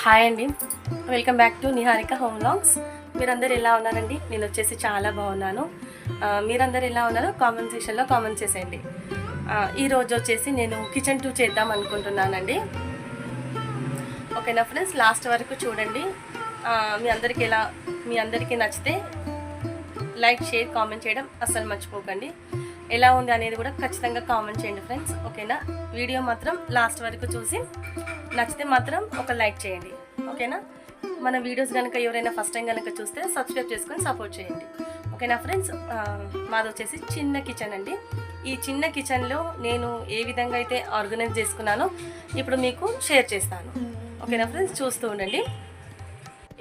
Hi అండి, welcome back to Niharika home vlogs. మీరందరూ ఎలా ఉన్నారండి? నేను వచ్చేసి చాలా బాగున్నాను. మీరందరూ ఎలా ఉన్నారో కామెంట్ సెక్షన్లో కామెంట్ చేసేయండి. ఈరోజు వచ్చేసి నేను కిచెన్ టూర్ చేద్దాం అనుకుంటున్నానండి. ఓకేనా ఫ్రెండ్స్, లాస్ట్ వరకు చూడండి. మీ అందరికీ నచ్చితే లైక్, షేర్, కామెంట్ చేయడం అస్సలు మర్చిపోకండి. ఎలా ఉంది అనేది కూడా ఖచ్చితంగా కామెంట్ చేయండి ఫ్రెండ్స్. ఓకేనా, వీడియో మాత్రం లాస్ట్ వరకు చూసి నచ్చితే మాత్రం ఒక లైక్ చేయండి. ఓకేనా, మన వీడియోస్ కనుక ఎవరైనా ఫస్ట్ టైం కనుక చూస్తే సబ్స్క్రైబ్ చేసుకొని సపోర్ట్ చేయండి. ఓకేనా ఫ్రెండ్స్, మాది వచ్చేసి చిన్న కిచెన్ అండి. ఈ చిన్న కిచెన్లో నేను ఏ విధంగా అయితే ఆర్గనైజ్ చేసుకున్నానో ఇప్పుడు మీకు షేర్ చేస్తాను. ఓకేనా ఫ్రెండ్స్, చూస్తూ ఉండండి.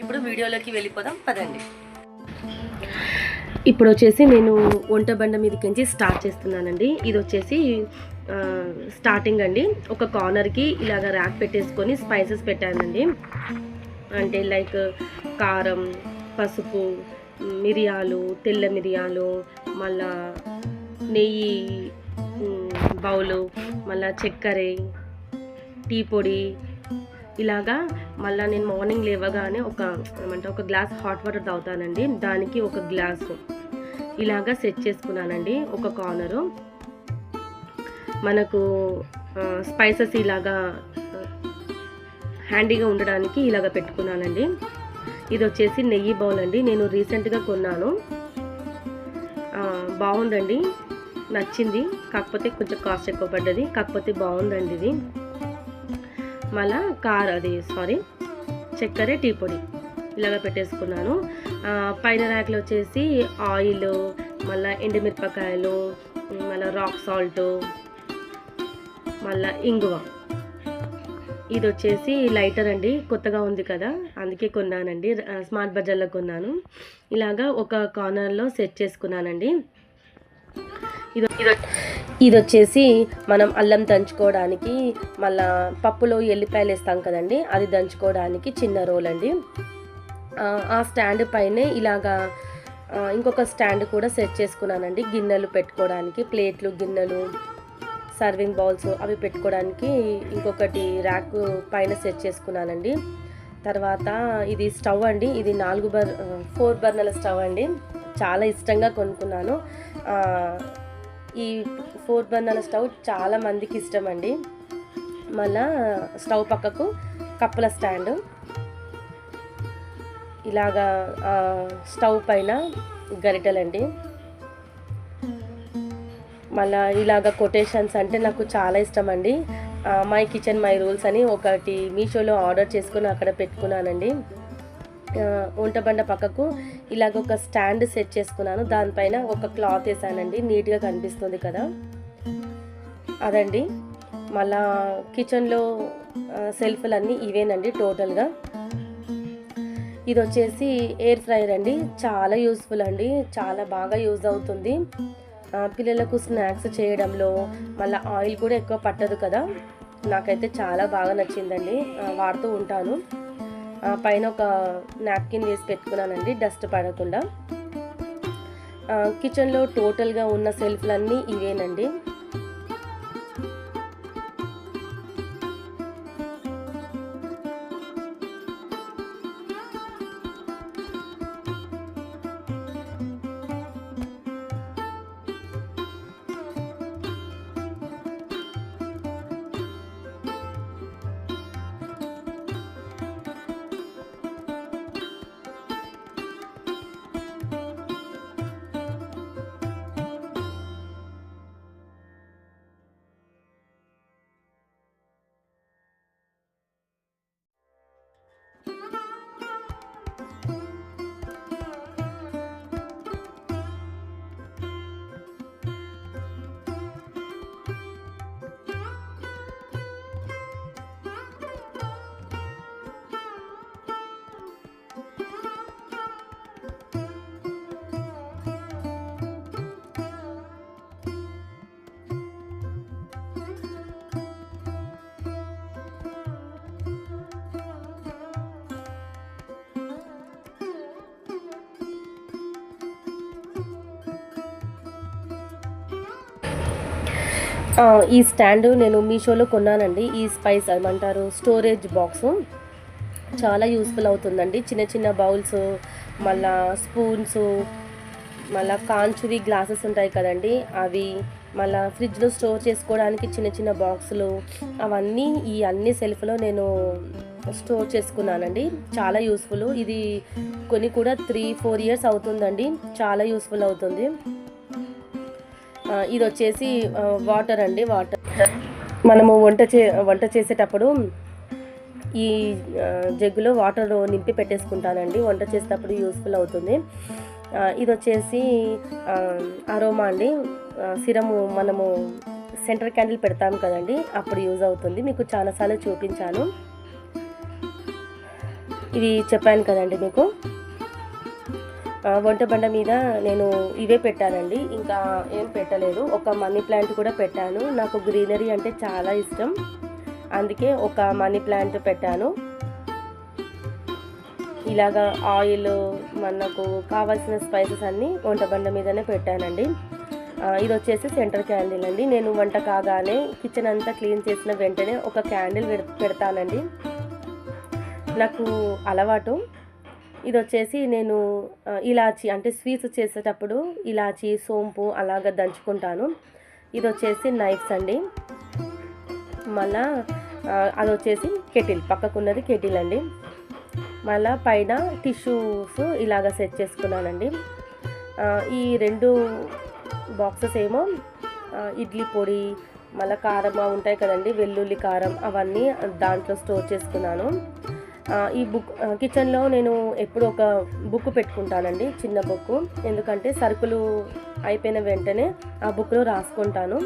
ఇప్పుడు వీడియోలోకి వెళ్ళిపోదాం పదండి. ఇప్పుడు వచ్చేసి నేను వంట బండ మీదకి స్టార్ట్ చేస్తున్నానండి. ఇది వచ్చేసి స్టార్టింగ్ అండి. ఒక కార్నర్కి ఇలాగ ర్యాక్ పెట్టేసుకొని స్పైసెస్ పెట్టానండి. అంటే లైక్ కారం, పసుపు, మిరియాలు, తెల్ల మిరియాలు, మళ్ళా నెయ్యి బౌలు, మళ్ళా చక్కెర, టీ పొడి, ఇలాగా. మళ్ళీ నేను మార్నింగ్ లేవగానే ఒక గ్లాస్ హాట్ వాటర్ తాగుతానండి. దానికి ఒక గ్లాసు ఇలాగా సెట్ చేసుకున్నానండి. ఒక కార్నరు మనకు స్పైసెస్ ఇలాగా హ్యాండీగా ఉండడానికి ఇలాగ పెట్టుకున్నానండి. ఇది వచ్చేసి నెయ్యి బౌల్ అండి. నేను రీసెంట్గా కొన్నాను, బాగుందండి, నచ్చింది. కాకపోతే కొంచెం కాస్ట్ ఎక్కువ పడ్డది, కాకపోతే బాగుందండి ఇది. మళ్ళా చక్కెర, టీ పొడి ఇలాగ పెట్టేసుకున్నాను. పైన ర్యాక్లో వచ్చేసి ఆయిల్, మళ్ళీ ఎండుమిరపకాయలు, మళ్ళీ రాక్ సాల్ట్, మళ్ళీ ఇంగువ. ఇది వచ్చేసి లైటర్ అండి, కొత్తగా ఉంది కదా అందుకే కొన్నానండి. స్మార్ట్ బజార్లో కొన్నాను. ఇలాగా ఒక కార్నర్లో సెట్ చేసుకున్నానండి. ఇది వచ్చేసి మనం అల్లం దంచుకోవడానికి, మళ్ళా పప్పులో ఎల్లిపాయలు వేస్తాం కదండి, అది దంచుకోవడానికి చిన్న రోల్ అండి. ఆ స్టాండ్ పైనే ఇలాగా ఇంకొక స్టాండ్ కూడా సెట్ చేసుకున్నానండి. గిన్నెలు పెట్టుకోవడానికి, ప్లేట్లు, గిన్నెలు, సర్వింగ్ బౌల్స్ అవి పెట్టుకోవడానికి ఇంకొకటి ర్యాక్ పైన సెట్ చేసుకున్నానండి. తర్వాత ఇది స్టవ్ అండి. ఇది 4 బర్నర్ల స్టవ్ అండి. చాలా ఇష్టంగా కొనుక్కున్నాను. ఈ 4 బర్నర్ల స్టవ్ చాలా మందికి ఇష్టం అండి. మళ్ళా స్టవ్ పక్కకు కప్పుల స్టాండ్, ఇలాగా స్టవ్ పైన గరిటెలండి. మళ్ళీ ఇలాగ కొటేషన్స్ అంటే నాకు చాలా ఇష్టం అండి. మై కిచెన్ మై రూల్స్ అని ఒకటి మీషోలో ఆర్డర్ చేసుకుని అక్కడ పెట్టుకున్నానండి. వంట బండ పక్కకు ఇలాగ ఒక స్టాండ్ సెట్ చేసుకున్నాను. దానిపైన ఒక క్లాత్ వేసానండి, నీట్గా కనిపిస్తుంది కదా అదండి. మళ్ళా కిచెన్లో సెల్ఫ్లన్నీ ఇవేనండి టోటల్గా. ఇది వచ్చేసి ఎయిర్ ఫ్రైయర్ అండి. చాలా యూస్ఫుల్ అండి, చాలా బాగా యూజ్ అవుతుంది పిల్లలకు స్నాక్స్ చేయడంలో. మళ్ళీ ఆయిల్ కూడా ఎక్కువ పట్టదు కదా, నాకైతే చాలా బాగా నచ్చిందండి, వాడుతూ ఉంటాను. పైన ఒక నాప్కిన్ వేసి పెట్టుకున్నానండి డస్ట్ పడకుండా. కిచెన్లో టోటల్గా ఉన్న సెల్ఫ్లన్నీ ఇవేనండి. ఈ స్టాండ్ నేను మీషోలో కొన్నానండి. ఈ స్పైస్ ఏమంటారు, స్టోరేజ్ బాక్సు. చాలా యూస్ఫుల్ అవుతుందండి. చిన్న చిన్న బౌల్స్, మళ్ళా స్పూన్స్, మళ్ళీ కాంచువి గ్లాసెస్ ఉంటాయి కదండి అవి, మళ్ళీ ఫ్రిడ్జ్లో స్టోర్ చేసుకోవడానికి చిన్న చిన్న బాక్సులు, అవన్నీ ఈ అన్ని సెల్ఫ్లో నేను స్టోర్ చేసుకున్నానండి. చాలా యూస్ఫుల్. ఇది కొన్ని కూడా 3-4 ఇయర్స్ అవుతుందండి. చాలా యూస్ఫుల్ అవుతుంది. ఇది వచ్చేసి వాటర్ అండి. వాటర్ మనము వంట చేసేటప్పుడు ఈ జగ్గులో వాటర్ నింపి పెట్టేసుకుంటానండి. వంట చేసేటప్పుడు యూస్ఫుల్ అవుతుంది. ఇది వచ్చేసి అరోమా అండి. సిరము మనము సెంటర్ క్యాండిల్ పెడతాం కదండి, అప్పుడు యూజ్ అవుతుంది. మీకు చాలాసార్లు చూపించాను. ఇవి చెప్పాను కదండి మీకు. వంట బండ మీద నేను ఇవే పెట్టానండి, ఇంకా ఏం పెట్టలేదు. ఒక మనీ ప్లాంట్ కూడా పెట్టాను. నాకు గ్రీనరీ అంటే చాలా ఇష్టం, అందుకే ఒక మనీ ప్లాంట్ పెట్టాను. ఇలాగా ఆయిల్, మనకు కావాల్సిన స్పైసెస్ అన్నీ వంట బండ మీదనే పెట్టానండి. ఇది వచ్చేసి సెంటర్ క్యాండిల్ అండి. నేను వంట కాగానే కిచెన్ అంతా క్లీన్ చేసిన వెంటనే ఒక క్యాండిల్ పెడతానండి, నాకు అలవాటు. ఇది వచ్చేసి నేను ఇలాచి అంటే స్వీట్స్ చేసేటప్పుడు ఇలాచి, సోంపు అలాగ దంచుకుంటాను. ఇది వచ్చేసి నైఫ్స్ అండి. మళ్ళా అది వచ్చేసి కెటిల్, పక్కకున్నది కెటిల్ అండి. మళ్ళా పైన టిష్యూస్ ఇలాగ సెట్ చేసుకున్నానండి. ఈ 2 బాక్సెస్ ఏమో ఇడ్లీ పొడి, మళ్ళీ కారం ఉంటాయి కదండి, వెల్లుల్లి కారం, అవన్నీ దాంట్లో స్టోర్ చేసుకున్నాను. ఈ బుక్ కిచెన్లో నేను ఎప్పుడు ఒక బుక్ పెట్టుకుంటానండి, చిన్న బుక్. ఎందుకంటే సరుకులు అయిపోయిన వెంటనే ఆ బుక్లో రాసుకుంటాను,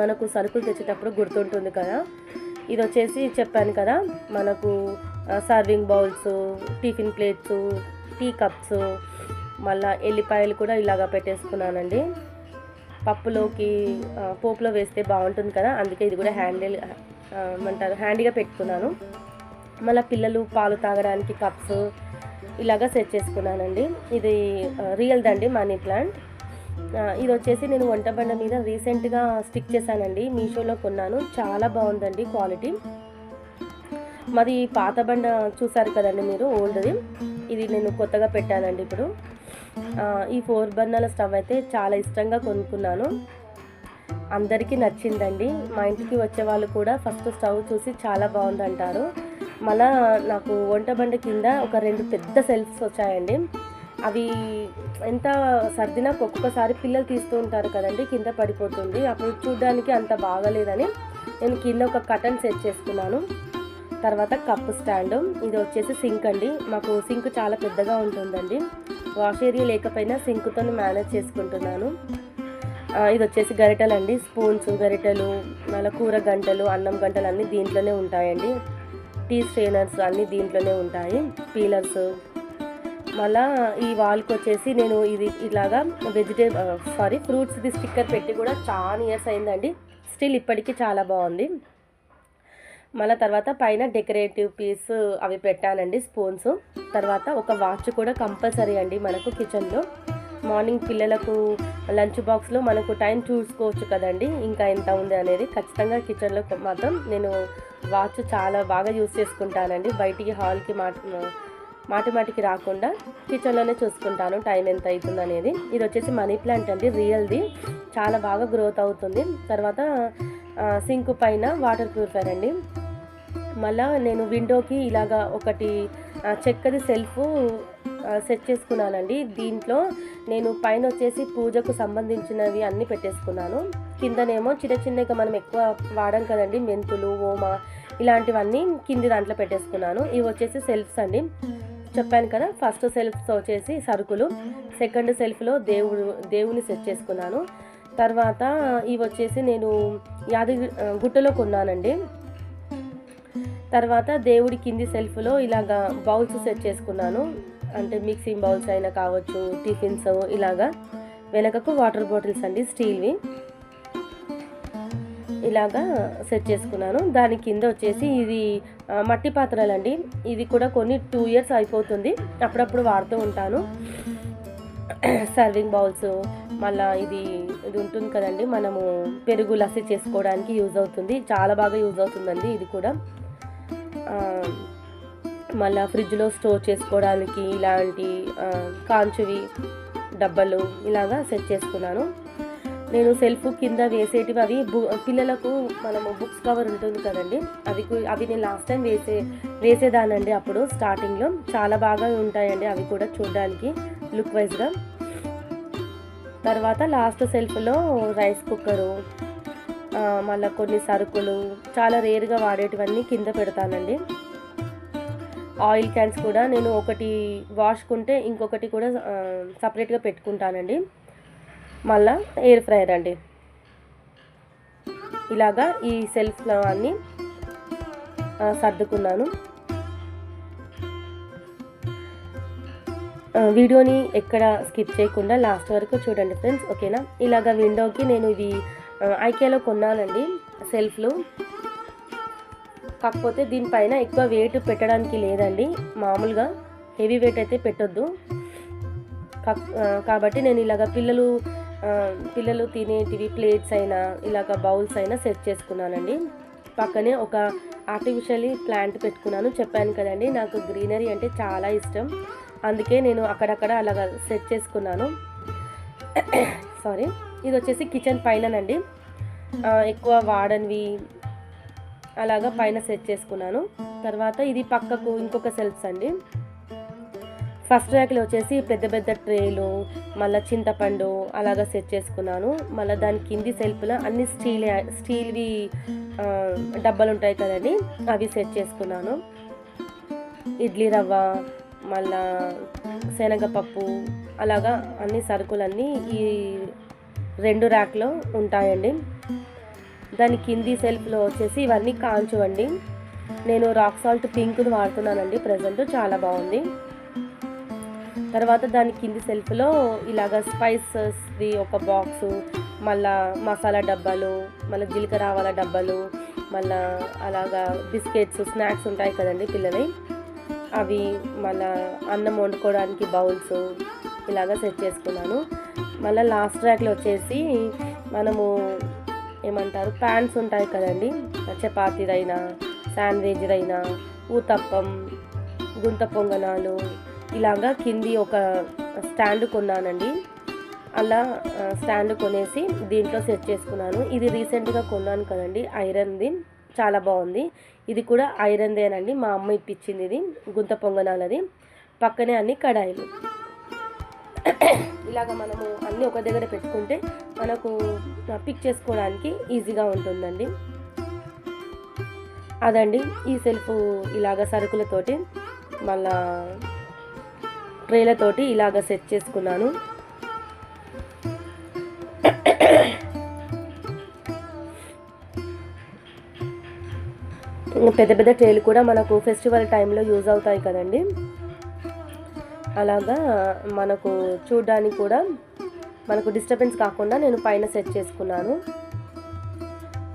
మనకు సరుకులు తెచ్చేటప్పుడు గుర్తుంటుంది కదా. ఇది వచ్చేసి చెప్పాను కదా, మనకు serving bowls, tiffin plates, tea cups, మళ్ళీ ఎల్లిపాయలు కూడా ఇలాగ పెట్టేసుకున్నానండి. పప్పులోకి పోపులో వేస్తే బాగుంటుంది కదా, అందుకే ఇది కూడా హ్యాండీగా పెట్టుకున్నాను. మళ్ళీ పిల్లలు పాలు తాగడానికి కప్స్ ఇలాగ సెట్ చేసుకున్నానండి. ఇది రియల్దండి మనీ ప్లాంట్. ఇది వచ్చేసి నేను వంట బండ మీద రీసెంట్గా స్టిక్ చేశానండి, మీషోలో కొన్నాను. చాలా బాగుందండి క్వాలిటీ. మాది పాత బండ చూసారు కదండి మీరు, ఓల్డ్ది. ఇది నేను కొత్తగా పెట్టానండి ఇప్పుడు. ఈ 4 బర్నర్ల స్టవ్ అయితే చాలా ఇష్టంగా కొనుక్కున్నాను, అందరికీ నచ్చిందండి. మా ఇంటికి వచ్చే వాళ్ళు కూడా ఫస్ట్ స్టవ్ చూసి చాలా బాగుందంటారు. మళ్ళా నాకు వంట బండ కింద ఒక 2 పెద్ద సెల్ఫ్స్ వచ్చాయండి. అవి ఎంత సర్దినా ఒక్కొక్కసారి పిల్లలు తీస్తూ ఉంటారు కదండి, కింద పడిపోతుంది. అప్పుడు చూడడానికి అంత బాగలేదని నేను కింద ఒక కర్టన్ సెట్ చేసుకున్నాను. తర్వాత కప్ స్టాండ్. ఇది వచ్చేసి సింక్ అండి. మాకు సింక్ చాలా పెద్దగా ఉంటుందండి, వాష్ ఏరియా లేకపోయినా సింక్తో మేనేజ్ చేసుకుంటున్నాను. ఇది వచ్చేసి గరిటెలు అండి, స్పూన్స్, గరిటెలు, మళ్ళీ కూర గంటలు, అన్నం గంటలు అన్నీ దీంట్లోనే ఉంటాయండి. టీ స్ట్రెయినర్స్ అన్నీ దీంట్లోనే ఉంటాయి, పీలర్స్. మళ్ళీ ఈ వాల్కి వచ్చేసి నేను ఇది ఇలాగా ఫ్రూట్స్ది స్టిక్కర్ పెట్టి కూడా చాలా ఇయర్స్ అయిందండి, స్టిల్ ఇప్పటికీ చాలా బాగుంది. మళ్ళీ తర్వాత పైన డెకరేటివ్ పీస్ అవి పెట్టానండి, స్పూన్స్. తర్వాత ఒక వాచ్ కూడా కంపల్సరీ అండి మనకు కిచెన్లో. మార్నింగ్ పిల్లలకు లంచ్ బాక్స్లో మనకు టైం చూసుకోవచ్చు కదండి, ఇంకా ఎంత ఉంది అనేది. ఖచ్చితంగా కిచెన్లో మాత్రం నేను వాచ్ చాలా బాగా యూస్ చేసుకుంటానండి. బయటికి హాల్కి మాటికి రాకుండా కిచెన్లోనే చూసుకుంటాను టైం ఎంత అవుతుంది అనేది. ఇది వచ్చేసి మనీ ప్లాంట్ అండి, రియల్ది, చాలా బాగా గ్రోత్ అవుతుంది. తర్వాత సింక్ పైన వాటర్ ప్యూరిఫైర్ అండి. మళ్ళీ నేను విండోకి ఇలాగా ఒకటి చెక్కది సెల్ఫ్ సెట్ చేసుకున్నానండి. దీంట్లో నేను పైన వచ్చేసి పూజకు సంబంధించినవి అన్నీ పెట్టేసుకున్నాను. కిందనేమో చిన్నగా మనం ఎక్కువ వాడాం కదండి, మెంతులు, ఓమ, ఇలాంటివన్నీ కింది దాంట్లో పెట్టేసుకున్నాను. ఇవి వచ్చేసి సెల్ఫ్స్ అండి, చెప్పాను కదా. ఫస్ట్ సెల్ఫ్స్ వచ్చేసి సరుకులు, సెకండ్ సెల్ఫ్లో దేవుని సెట్ చేసుకున్నాను. తర్వాత ఇవి వచ్చేసి నేను గుట్టలో కొన్నానండి. తర్వాత దేవుడి కింది సెల్ఫ్లో ఇలాగా బౌల్స్ సెట్ చేసుకున్నాను, అంటే మిక్సింగ్ బౌల్స్ అయినా కావచ్చు, టిఫిన్స్ ఇలాగా. వెనకకు వాటర్ బాటిల్స్ అండి, స్టీల్వి, ఇలాగా సెట్ చేసుకున్నాను. దాని కింద వచ్చేసి ఇది మట్టి పాత్రలండి. ఇది కూడా కొన్ని 2 ఇయర్స్ అయిపోతుంది, అప్పుడప్పుడు వాడుతూ ఉంటాను. సర్వింగ్ బౌల్స్, మళ్ళీ ఇది ఉంటుంది కదండి, మనము పెరుగు లస్సీ చేసుకోవడానికి యూజ్ అవుతుంది, చాలా బాగా యూజ్ అవుతుందండి ఇది కూడా. మళ్ళీ ఫ్రిడ్జ్లో స్టోర్ చేసుకోవడానికి ఇలాంటి కాంచువి డబ్బాలు ఇలాగా సెట్ చేసుకున్నాను. నేను సెల్ఫ్ కింద వేసేటివి అవి పిల్లలకు మనము బుక్స్ కవర్ ఉంటుంది కదండి, అవి నేను లాస్ట్ టైం వేసేదానండి. అప్పుడు స్టార్టింగ్లో చాలా బాగా ఉంటాయండి అవి కూడా చూడడానికి లుక్ వైజ్గా. తర్వాత లాస్ట్ సెల్ఫ్లో రైస్ కుక్కరు, మళ్ళీ కొన్ని సరుకులు చాలా రేర్గా వాడేటివన్నీ కింద పెడతానండి. ఆయిల్ క్యాన్స్ కూడా నేను ఒకటి వాష్కుంటే ఇంకొకటి కూడా సపరేట్గా పెట్టుకుంటానండి. మళ్ళా ఎయిర్ ఫ్రైయర్ అండి. ఇలాగా ఈ సెల్ఫ్లో అన్నీ సర్దుకున్నాను. వీడియోని ఎక్కడ స్కిప్ చేయకుండా లాస్ట్ వరకు చూడండి ఫ్రెండ్స్, ఓకేనా. ఇలాగా విండోకి నేను ఇవి ఐకేలో కొన్నానండి సెల్ఫ్లు. కాకపోతే దీనిపైన ఎక్కువ వెయిట్ పెట్టడానికి లేదండి, మామూలుగా హెవీ వెయిట్ అయితే పెట్టొద్దు. కాబట్టి నేను ఇలాగ పిల్లలు తినేటివి ప్లేట్స్ అయినా ఇలాగ బౌల్స్ అయినా సెట్ చేసుకున్నానండి. పక్కనే ఒక ఆర్టిఫిషియలీ ప్లాంట్ పెట్టుకున్నాను. చెప్పాను కదండి నాకు గ్రీనరీ అంటే చాలా ఇష్టం, అందుకే నేను అక్కడక్కడ అలాగ సెట్ చేసుకున్నాను. సారీ. ఇది వచ్చేసి కిచెన్ పైననండి, ఎక్కువ వాడనివి అలాగా పైన సెట్ చేసుకున్నాను. తర్వాత ఇది పక్కకు ఇంకొక సెల్ఫ్స్ అండి. ఫస్ట్ ర్యాక్లో వచ్చేసి పెద్ద పెద్ద ట్రేలు, మళ్ళీ చింతపండు అలాగా సెట్ చేసుకున్నాను. మళ్ళీ దాని కింది సెల్ఫ్లో అన్ని స్టీల్వి డబ్బాలు ఉంటాయి కదండి, అవి సెట్ చేసుకున్నాను. ఇడ్లీ రవ్వ, మళ్ళా శనగపప్పు అలాగా అన్ని సరుకులన్నీ ఈ 2 ర్యాక్లో ఉంటాయండి. దాని కింది సెల్ఫ్లో వచ్చేసి ఇవన్నీ కాంచువండి. నేను రాక్ సాల్ట్ పింక్ని వాడుతున్నానండి ప్రజెంట్, చాలా బాగుంది. తర్వాత దాని కింది సెల్ఫ్లో ఇలాగ స్పైసెస్ది ఒక బాక్సు, మళ్ళా మసాలా డబ్బాలు, మళ్ళీ జీలకర్ర ఆవాల డబ్బాలు, మళ్ళా అలాగా బిస్కెట్స్ స్నాక్స్ ఉంటాయి కదండి పిల్లలవి, అవి, మళ్ళా అన్నం వండుకోవడానికి బౌల్స్ ఇలాగ సెట్ చేసుకున్నాను. మళ్ళీ లాస్ట్ ర్యాక్లో వచ్చేసి మనము ఏమంటారు ప్యాన్స్ ఉంటాయి కదండి, చపాతీదైనా శాండ్విచ్దైనా ఊతప్పం, గుంత పొంగనాలు ఇలాగా కింది ఒక స్టాండ్ కొన్నానండి. అలా స్టాండ్ కొనేసి దీంట్లో సెట్ చేసుకున్నాను. ఇది రీసెంట్గా కొన్నాను కదండి, ఐరన్ది, చాలా బాగుంది. ఇది కూడా ఐరన్దేనండి, మా అమ్మ ఇప్పించింది. ఇది గుంత పొంగనాలది. పక్కనే అన్ని కడాయిలు. ఇలాగ మనము అన్నీ ఒక దగ్గర పెట్టుకుంటే మనకు పిక్ చేసుకోవడానికి ఈజీగా ఉంటుందండి. అదండి ఈ సెల్ఫ్ ఇలాగ సరుకులతోటి మళ్ళా ట్రేలతోటి ఇలాగ సెట్ చేసుకున్నాను. పెద్ద పెద్ద ట్రేలు కూడా మనకు ఫెస్టివల్ టైంలో యూజ్ అవుతాయి కదండి, అలాగా మనకు చూడడానికి కూడా మనకు డిస్టర్బెన్స్ కాకుండా నేను పైన సెట్ చేసుకున్నాను.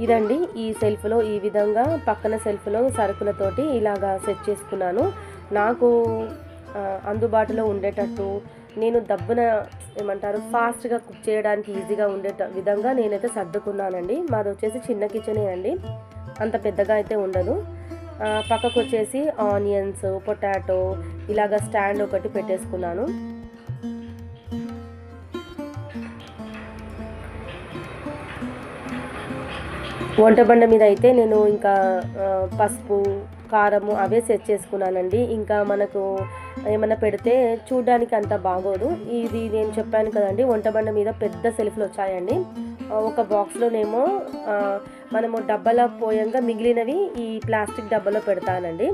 ఇదండి ఈ సెల్ఫ్లో ఈ విధంగా పక్కన సెల్ఫ్లో సరుకులతోటి ఇలాగా సెట్ చేసుకున్నాను. నాకు అందుబాటులో ఉండేటట్టు నేను దబ్బున ఏమంటారు ఫాస్ట్గా కుక్ చేయడానికి ఈజీగా ఉండే విధంగా నేనైతే సర్దుకున్నానండి. మాది వచ్చేసి చిన్న కిచెనే అండి, అంత పెద్దగా అయితే ఉండదు. పక్కకు వచ్చేసి ఆనియన్స్, పొటాటో ఇలాగ స్టాండ్ ఒకటి పెట్టేసుకున్నాను. వంట బండ మీద అయితే నేను ఇంకా పసుపు, కారము అవే సెట్ చేసుకున్నానండి. ఇంకా మనకు ఏమైనా పెడితే చూడడానికి అంత బాగోదు. ఇది నేను చెప్పాను కదండి, వంట బండ మీద పెద్ద సెల్ఫ్లు వచ్చాయండి. ఒక బాక్స్లోనేమో మనము డబ్బాలో పోయంగా మిగిలినవి ఈ ప్లాస్టిక్ డబ్బాలో పెడతానండి.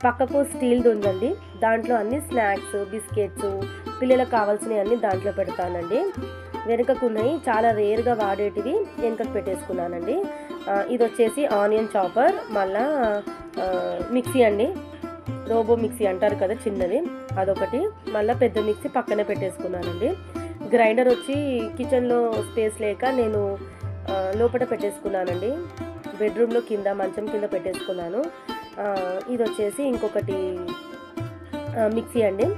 పక్కకు స్టీల్ది ఉందండి, దాంట్లో అన్ని స్నాక్స్, బిస్కెట్స్, పిల్లలకు కావాల్సినవి అన్నీ దాంట్లో పెడతానండి. వెనుకకున్నాయి చాలా రేర్గా వాడేటివి వెనుకకు పెట్టేసుకున్నానండి. ఇది వచ్చేసి ఆనియన్ చాపర్, మళ్ళా మిక్సీ అండి, రోబో మిక్సీ అంటారు కదా చిన్నది, అదొకటి. మళ్ళీ పెద్ద మిక్సీ పక్కనే పెట్టేసుకున్నానండి. గ్రైండర్ వచ్చి కిచెన్లో స్పేస్ లేక నేను లోపల పెట్టేసుకున్నానండి, బెడ్రూమ్లో కింద మంచం కింద పెట్టేసుకున్నాను. ఇది వచ్చేసి ఇంకొకటి మిక్సీ అండి.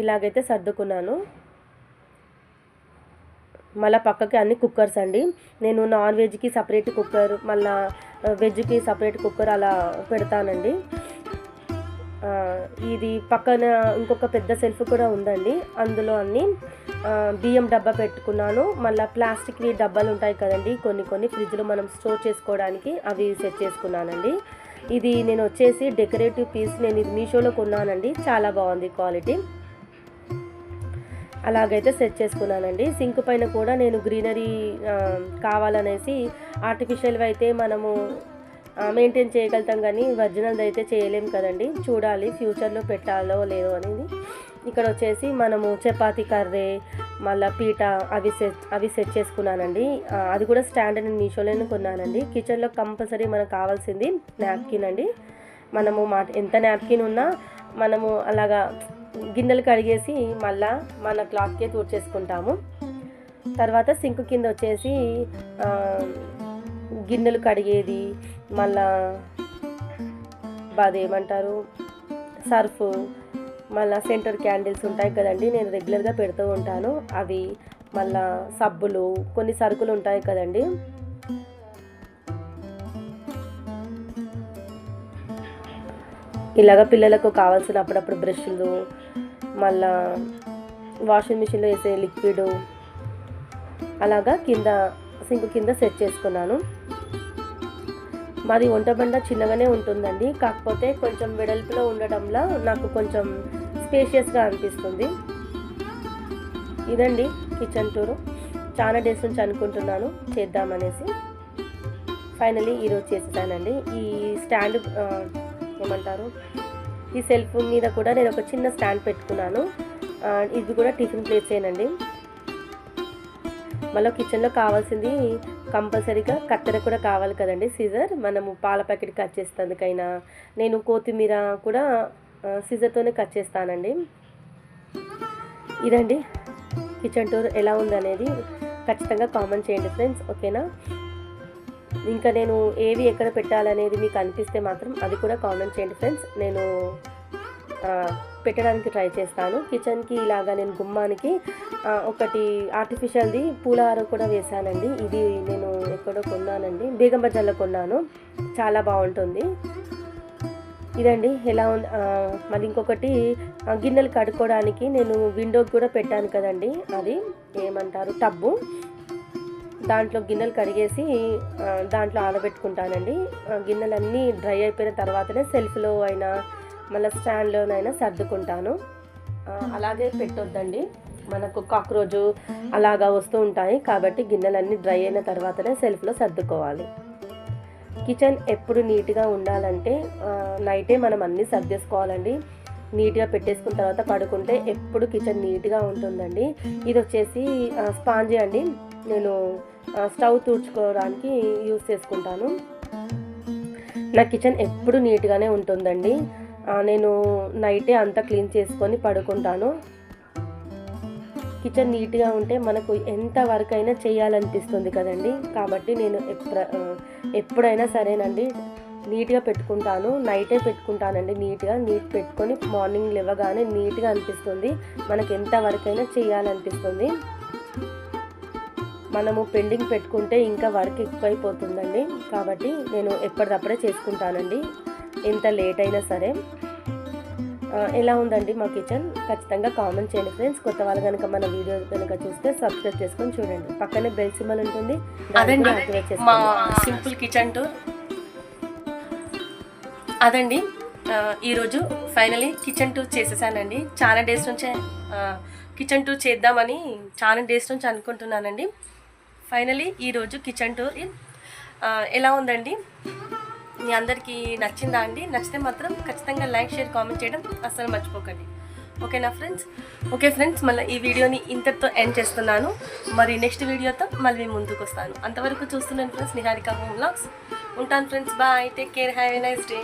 ఇలాగైతే సర్దుకున్నాను. మళ్ళీ పక్కకి అన్ని కుక్కర్స్ అండి. నేను నాన్ వెజ్కి సపరేట్ కుక్కర్, మళ్ళీ వెజ్కి సపరేట్ కుక్కర్ అలా పెడతానండి. ఇది పక్కన ఇంకొక పెద్ద సెల్ఫ్ కూడా ఉందండి, అందులో అన్నీ బియ్యం డబ్బా పెట్టుకున్నాను. మళ్ళీ ప్లాస్టిక్వి డబ్బాలు ఉంటాయి కదండి కొన్ని ఫ్రిడ్జ్లో మనం స్టోర్ చేసుకోవడానికి, అవి సెట్ చేసుకున్నానండి. ఇది నేను వచ్చేసి డెకరేటివ్ పీస్, నేను ఇది మీషోలో కొన్నానండి, చాలా బాగుంది క్వాలిటీ. అలాగైతే సెట్ చేసుకున్నానండి. సింక్ పైన కూడా నేను గ్రీనరీ కావాలనేసి, ఆర్టిఫిషియల్వి అయితే మనము మెయింటైన్ చేయగలుగుతాం కానీ ఒరిజినల్ది అయితే చేయలేం కదండి, చూడాలి ఫ్యూచర్లో పెట్టాలో లేదో అనేది. ఇక్కడ వచ్చేసి మనము చపాతీ కర్రే, మళ్ళీ పీట అవి సెట్ చేసుకున్నానండి. అది కూడా స్టాండ్ నేను మీషోలోనే కొన్నానండి. కిచెన్లో కంపల్సరీ మనకు కావాల్సింది నాప్కిన్ అండి. మనము ఎంత నాప్కిన్ ఉన్నా మనము అలాగా గిన్నెలు కడిగేసి మళ్ళా మన క్లాత్కే తుడిచేసుకుంటాము. తర్వాత సింక్ కింద వచ్చేసి గిన్నెలు కడిగేది, మళ్ళా అదేమంటారు సర్ఫ్, మళ్ళీ సెంటర్ క్యాండిల్స్ ఉంటాయి కదండి, నేను రెగ్యులర్గా పెడుతూ ఉంటాను అవి, మళ్ళా సబ్బులు, కొన్ని సరుకులు ఉంటాయి కదండి. ఇలాగ పిల్లలకు కావాల్సిన అప్పుడప్పుడు బ్రష్లు, మళ్ళా వాషింగ్ మిషన్లో వేసే లిక్విడ్, అలాగా కింద సింక్ కింద సెట్ చేసుకున్నాను. మాది వంటబండ చిన్నగానే ఉంటుందండి, కాకపోతే కొంచెం వెడల్పులో ఉండడంలో నాకు కొంచెం స్పేషియస్గా అనిపిస్తుంది. ఇదండి కిచెన్ టూర్. చాలా డేస్ నుంచి అనుకుంటున్నాను చేద్దామనేసి, ఫైనలీ ఈరోజు చేసేసానండి. ఈ స్టాండ్ ఏమంటారు, ఈ సెల్ఫ్ మీద కూడా నేను ఒక చిన్న స్టాండ్ పెట్టుకున్నాను. ఇది కూడా టిఫిన్ ప్లేట్సేనండి. మళ్ళీ కిచెన్లో కావాల్సింది కంపల్సరీగా కత్తెర కూడా కావాలి కదండి, సీజర్. మనము పాల ప్యాకెట్ కట్ చేసేందుకైనా, నేను కొత్తిమీర కూడా సీజర్తోనే కట్ చేస్తానండి. ఇదండి కిచెన్ టూర్. ఎలా ఉందనేది ఖచ్చితంగా కామెంట్ చేయండి ఫ్రెండ్స్, ఓకేనా. ఇంకా నేను ఏవి ఎక్కడ పెట్టాలనేది మీకు అనిపిస్తే మాత్రం అది కూడా కామెంట్ చేయండి ఫ్రెండ్స్, నేను పెట్టడానికి ట్రై చేస్తాను. కిచెన్కి ఇలాగా నేను గుమ్మానికి ఒకటి ఆర్టిఫిషియల్ది పూలహార కూడా వేశానండి. ఇది నేను ఎక్కడో కొన్నానండి, బేగం బజార్లో కొన్నాను, చాలా బాగుంటుంది. ఇదండి ఎలా ఉంది. మళ్ళీ ఇంకొకటి గిన్నెలు కడుక్కోవడానికి నేను విండోకి కూడా పెట్టాను కదండి, అది ఏమంటారు టబ్బు, దాంట్లో గిన్నెలు కడిగేసి దాంట్లో ఆరబెట్టుకుంటానండి. గిన్నెలన్నీ డ్రై అయిపోయిన తర్వాతనే సెల్ఫ్లో అయినా మళ్ళీ స్టాండ్లోనైనా సర్దుకుంటాను. అలాగే పెట్టొద్దండి, మనకు కాక్రోజు అలాగా వస్తూ ఉంటాయి, కాబట్టి గిన్నెలన్నీ డ్రై అయిన తర్వాతనే సెల్ఫ్లో సర్దుకోవాలి. కిచెన్ ఎప్పుడు నీట్గా ఉండాలంటే నైటే మనం అన్నీ సర్దేసుకోవాలండి. నీట్గా పెట్టేసుకున్న తర్వాత పడుకుంటే ఎప్పుడు కిచెన్ నీట్గా ఉంటుందండి. ఇది వచ్చేసి స్పాంజీ అండి, నేను స్టవ్ తుడుచుకోవడానికి యూజ్ చేసుకుంటాను. నా కిచెన్ ఎప్పుడు నీట్గానే ఉంటుందండి. నేను నైటే అంతా క్లీన్ చేసుకొని పడుకుంటాను. కిచెన్ నీట్గా ఉంటే మనకు ఎంత వర్క్ అయినా చేయాలనిపిస్తుంది కదండి, కాబట్టి నేను ఎప్పుడైనా సరేనండి నీట్గా పెట్టుకుంటాను. నైటే పెట్టుకుంటానండి, నీట్ పెట్టుకొని మార్నింగ్ లేవగానే నీట్గా అనిపిస్తుంది, మనకు ఎంత వర్క్ అయినా చేయాలనిపిస్తుంది. మనము పెండింగ్ పెట్టుకుంటే ఇంకా వర్క్ ఎక్కువైపోతుందండి, కాబట్టి నేను ఎప్పటికప్పుడే చేసుకుంటానండి, ఎంత లేట్ అయినా సరే. ఎలా ఉందండి మా కిచెన్, ఖచ్చితంగా కామెంట్ చేయండి ఫ్రెండ్స్. కొత్త వాళ్ళు కనుక మన వీడియో కనుక చూస్తే సబ్స్క్రైబ్ చేసుకొని చూడండి, పక్కనే బెల్ సింబల్ ఉంటుంది, అదండి యాక్టివేట్ చేసుకోండి. మా సింపుల్ కిచెన్ టూర్ అదండి. ఈరోజు ఫైనలీ కిచెన్ టూర్ చేసేసానండి. చాలా డేస్ నుంచే కిచెన్ టూర్ చేద్దామని చాలా డేస్ నుంచి అనుకుంటున్నానండి. ఫైనలీ ఈరోజు కిచెన్ టూర్ ఎలా ఉందండి, మీ అందరికీ నచ్చిందా అండి? నచ్చితే మాత్రం ఖచ్చితంగా లైక్, షేర్, కామెంట్ చేయడం అస్సలు మర్చిపోకండి, ఓకేనా ఫ్రెండ్స్? ఓకే ఫ్రెండ్స్, మళ్ళీ ఈ వీడియోని ఇంతటితో ఎండ్ చేస్తున్నాను. మరి నెక్స్ట్ వీడియోతో మళ్ళీ ముందుకు వస్తాను. అంతవరకు చూస్తున్నాను ఫ్రెండ్స్, నిహారిక హోమ్ వ్లాగ్స్. ఉంటాను friends, bye, take care, have a nice day.